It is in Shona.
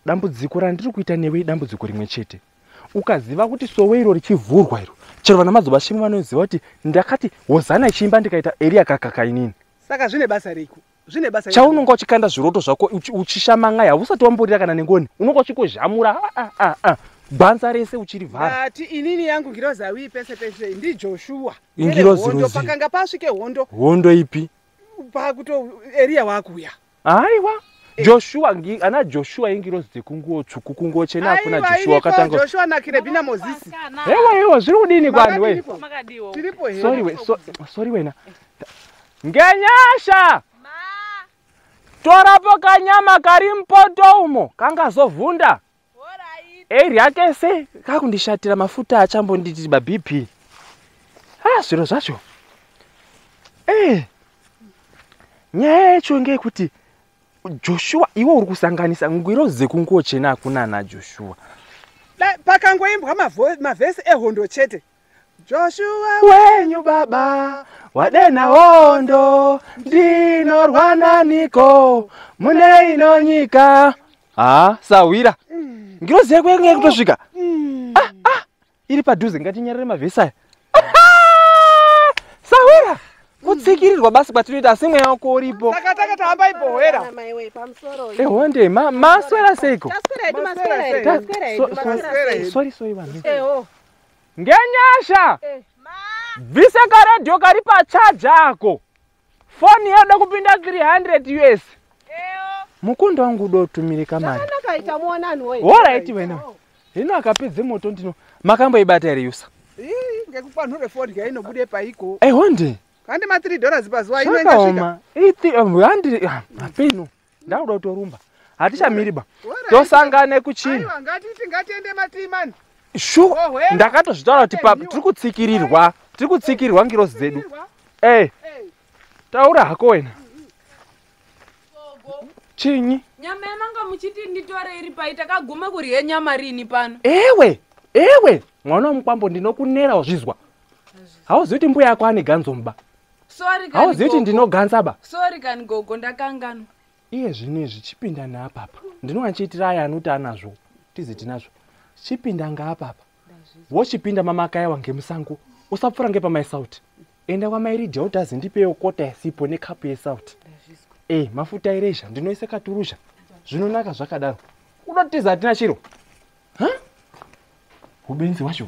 dambudziko randiri kuita newe dambudziko rimwe chete. Ukaziva kuti Soweiro richivhurwa iro, chero vana madzibashimi vanoziva kuti ndakati hozana ichimba ndikaita area kakaka inini. Saka zvine basa riko. Zvine basa. Chaunonga uchikanda zviroto zvako uchishamanga usati wamborira kana nengoni. Unonga uchikozhamura bhanza rese uchirivhara. Ati inini yangu ngirozawi pese pese ndi Joshua. Hondo pakanga pasvike hondo. Hondo ipi? Pakuto area wakuya. Aiwa. Joshua ana Joshua ingirozi dzekunguo tsvuku kunguo chena akuna Joshua katanga. Joshua na Kirebina Moses. Ewa zviri kudini kwani we? Tiripo here. Sorry wena. Ngenyasha. Torapo kanyama kari mpoto umo kangazovhunda. Eri yake se kakundishatira mafuta achambonditi ba BP. Zviro zvacho. Nyaya yacho ngekuti Joshua iwe uri kusanganisa ngwiro dzekunguo chena akuna na Joshua. Pakangoimbwa mavhesi ehondo chete. Joshua wenyu baba wadena hondo ndinorwana niko mune inonyika. Sawira. Ngirozi yako yenge kutosvika. Iri padhuze ngatinyarire mavhesi aya. Sawira. Kutsikirirwa basi kwatinoita asi mweya wako uripo. Saka tahamba ipohera. Honde maswera seiko. Sorry vanhu. Ngenyasha. Vise karedio kari pachaja ako. Phone yoda kupinda 300 US. Mukundo wangu udotumirika mari. Kaita muonani we. Alright wena. Hino akapedze moto ndino makamboibata ere yusa. Ngekupanhure phone ga inobude paiko. Honde. Kandi ma $3 pazuva inoenda svika. Handiri apeno. Ndauda kutorumba. Hatichamiriba. Tosangane kuchini. Aiwa ngatiende matimani. Shu, ndakatozvitaura kuti papa tiri kutsikirirwa ngirozi dzedu. Taura hako wena. Chinyi? Nyama yamanga muchiti nditore iri pai takaguma kurye nyama rini pano. Ewe, mwana mukwambo ndinokunera uzvizwa. Hauzivi kuti mbuya yako ane ganzo mba. Sorry kani. Hauzivi kuti ndinoganza ba. Sorry kani gogo ndakangana. Iye zvinezvi chipinda naapapa. Ndinowanchiitira aya anuti anazvo. Tizi tinazvo. Chipinda ngaapapa. Wochipinda mamaka wange musango. Usapfura ngepamaisauti. Enda kwamairi Deltas ndipewo kota yasipo nekapu yesauti. Mafuta eresha ndinoise katurusha. Zvinonaka zvakadaro. Unotiza atina chiro. Ubenzi wacho.